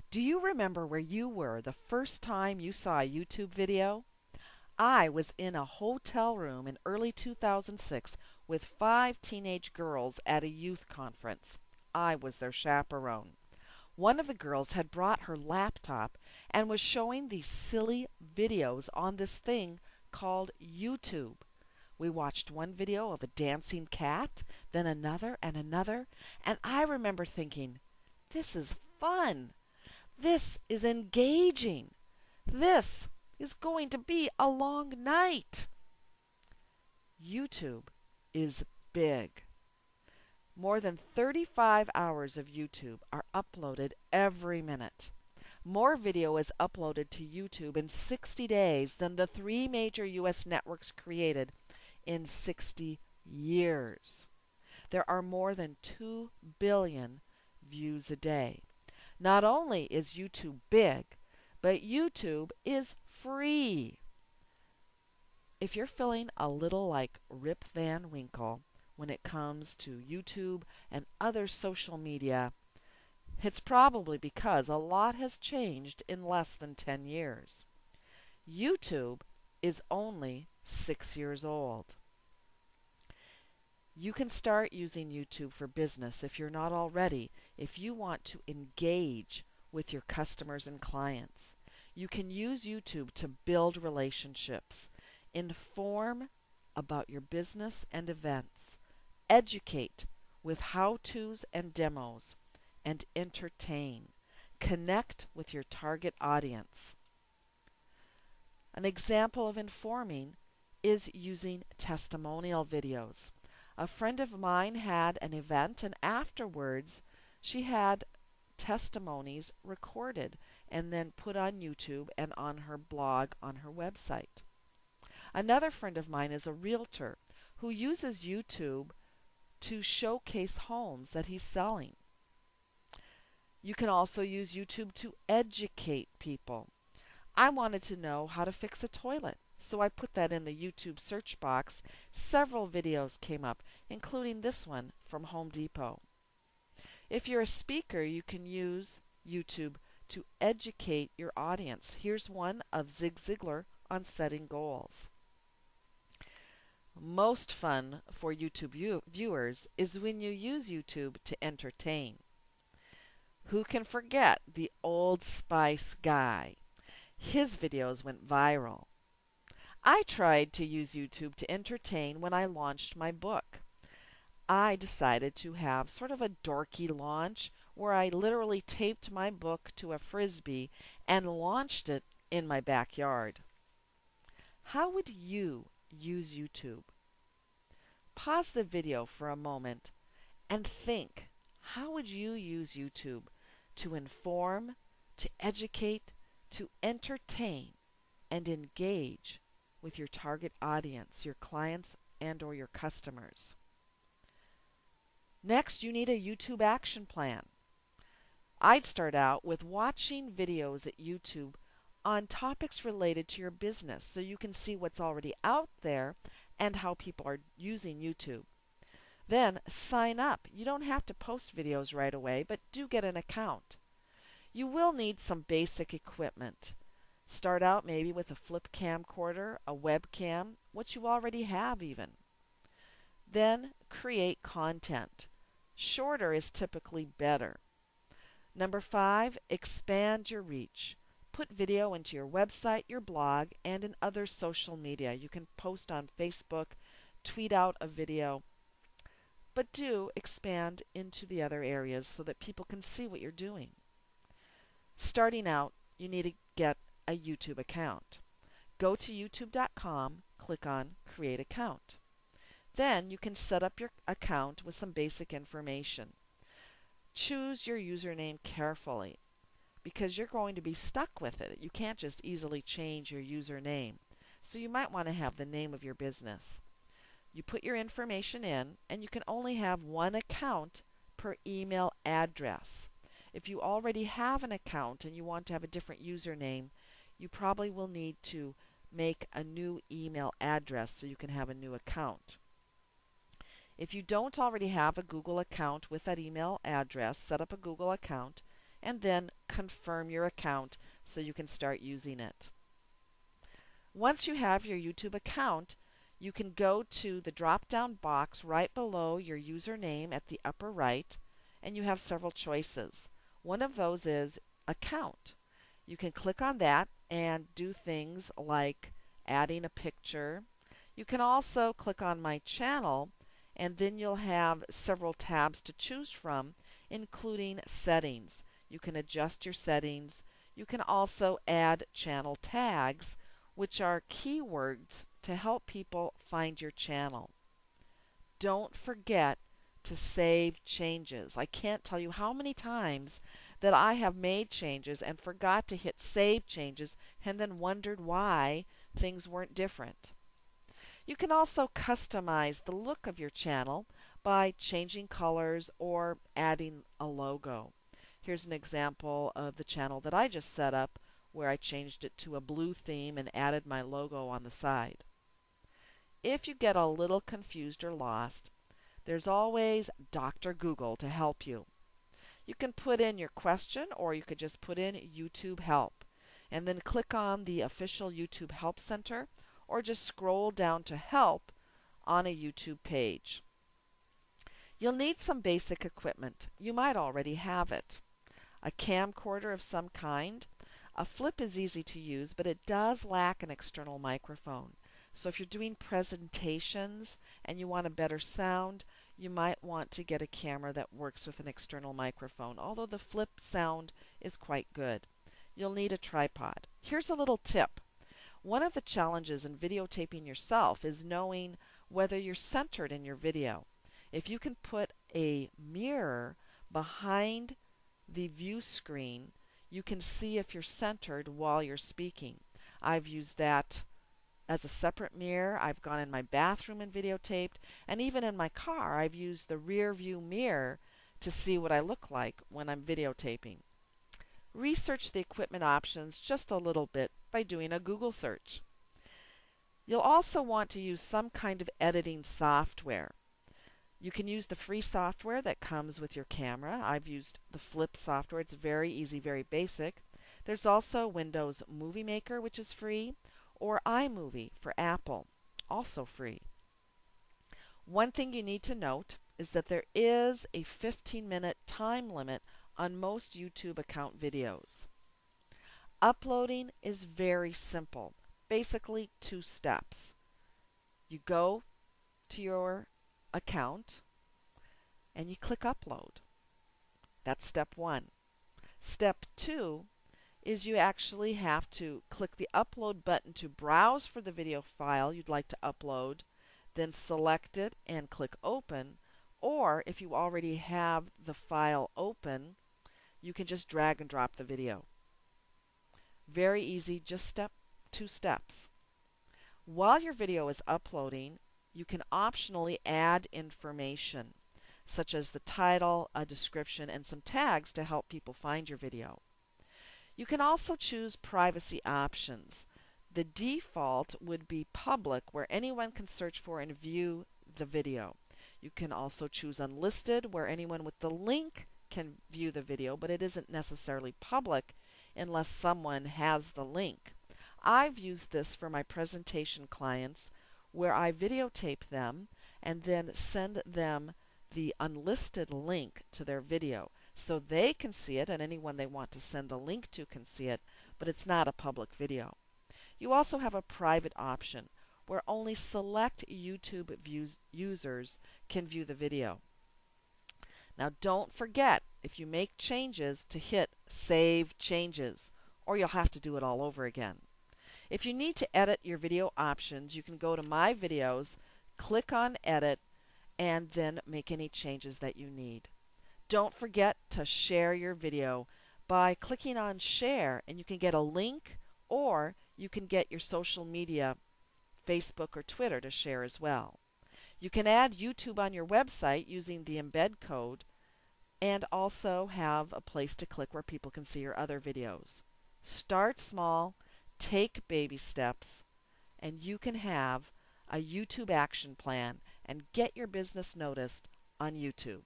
Do you remember where you were the first time you saw a YouTube video? I was in a hotel room in early 2006 with 5 teenage girls at a youth conference. I was their chaperone. One of the girls had brought her laptop and was showing these silly videos on this thing called YouTube. We watched one video of a dancing cat, then another and another, and I remember thinking, this is fun. This is engaging. This is going to be a long night. YouTube is big. More than 35 hours of YouTube are uploaded every minute. More video is uploaded to YouTube in 60 days than the 3 major U.S. networks created in 60 years. There are more than 2 billion views a day. Not only is YouTube big, but YouTube is free. If you're feeling a little like Rip Van Winkle when it comes to YouTube and other social media, it's probably because a lot has changed in less than 10 years. YouTube is only 6 years old. You can start using YouTube for business if you're not already, if you want to engage with your customers and clients. You can use YouTube to build relationships, inform about your business and events, educate with how-tos and demos, and entertain. Connect with your target audience. An example of informing is using testimonial videos. A friend of mine had an event, and afterwards she had testimonies recorded and then put on YouTube and on her blog on her website. Another friend of mine is a realtor who uses YouTube to showcase homes that he's selling. You can also use YouTube to educate people. I wanted to know how to fix a toilet, so I put that in the YouTube search box. Several videos came up, including this one from Home Depot. If you're a speaker, you can use YouTube to educate your audience. Here's one of Zig Ziglar on setting goals. Most fun for YouTube viewers is when you use YouTube to entertain. Who can forget the Old Spice guy? His videos went viral. I tried to use YouTube to entertain when I launched my book. I decided to have sort of a dorky launch where I literally taped my book to a frisbee and launched it in my backyard. How would you use YouTube? Pause the video for a moment and think, how would you use YouTube to inform, to educate, to entertain, and engage with your target audience, your clients and or your customers? Next, you need a YouTube action plan. I'd start out with watching videos at YouTube on topics related to your business so you can see what's already out there and how people are using YouTube. Then sign up. You don't have to post videos right away, but do get an account. You will need some basic equipment. Start out maybe with a flip camcorder, a webcam, what you already have even. Then create content. Shorter is typically better. Number 5, expand your reach. Put video into your website, your blog, and in other social media. You can post on Facebook, tweet out a video, but do expand into the other areas so that people can see what you're doing. Starting out, you need to get a YouTube account. Go to youtube.com, click on Create Account. Then you can set up your account with some basic information. Choose your username carefully because you're going to be stuck with it. You can't just easily change your username. So you might want to have the name of your business. You put your information in, and you can only have one account per email address. If you already have an account and you want to have a different username, you probably will need to make a new email address so you can have a new account. If you don't already have a Google account with that email address, set up a Google account and then confirm your account so you can start using it. Once you have your YouTube account, you can go to the drop-down box right below your username at the upper right, and you have several choices. One of those is Account. You can click on that and do things like adding a picture. You can also click on My Channel, and then you'll have several tabs to choose from, including Settings. You can adjust your settings. You can also add channel tags, which are keywords to help people find your channel. Don't forget to save changes. I can't tell you how many times that I have made changes and forgot to hit save changes and then wondered why things weren't different. You can also customize the look of your channel by changing colors or adding a logo. Here's an example of the channel that I just set up, where I changed it to a blue theme and added my logo on the side. If you get a little confused or lost, there's always Dr. Google to help you. You can put in your question, or you could just put in YouTube Help, and then click on the official YouTube Help Center, or just scroll down to Help on a YouTube page. You'll need some basic equipment. You might already have it. A camcorder of some kind. A flip is easy to use, but it does lack an external microphone. So if you're doing presentations and you want a better sound, you might want to get a camera that works with an external microphone, although the flip sound is quite good. You'll need a tripod. Here's a little tip. One of the challenges in videotaping yourself is knowing whether you're centered in your video. If you can put a mirror behind the view screen, you can see if you're centered while you're speaking. I've used that as a separate mirror. I've gone in my bathroom and videotaped, and even in my car I've used the rear view mirror to see what I look like when I'm videotaping. Research the equipment options just a little bit by doing a Google search. You'll also want to use some kind of editing software. You can use the free software that comes with your camera. I've used the Flip software. It's very easy, very basic. There's also Windows Movie Maker, which is free, or iMovie for Apple, also free. One thing you need to note is that there is a 15-minute time limit on most YouTube account videos. Uploading is very simple, basically 2 steps. You go to your account and you click upload. That's step 1. Step 2 is you actually have to click the upload button to browse for the video file you'd like to upload, then select it and click open, or if you already have the file open, you can just drag and drop the video. Very easy, just 2 steps. While your video is uploading, you can optionally add information, such as the title, a description, and some tags to help people find your video. You can also choose privacy options. The default would be public, where anyone can search for and view the video. You can also choose unlisted, where anyone with the link can view the video, but it isn't necessarily public unless someone has the link. I've used this for my presentation clients, where I videotape them and then send them the unlisted link to their video so they can see it, and anyone they want to send the link to can see it, but it's not a public video. You also have a private option where only select YouTube users can view the video. Now don't forget, if you make changes, to hit Save Changes, or you'll have to do it all over again. If you need to edit your video options, you can go to My Videos, click on Edit, and then make any changes that you need. Don't forget to share your video by clicking on Share, and you can get a link, or you can get your social media, Facebook or Twitter, to share as well. You can add YouTube on your website using the embed code, and also have a place to click where people can see your other videos. Start small, take baby steps, and you can have a YouTube action plan and get your business noticed on YouTube.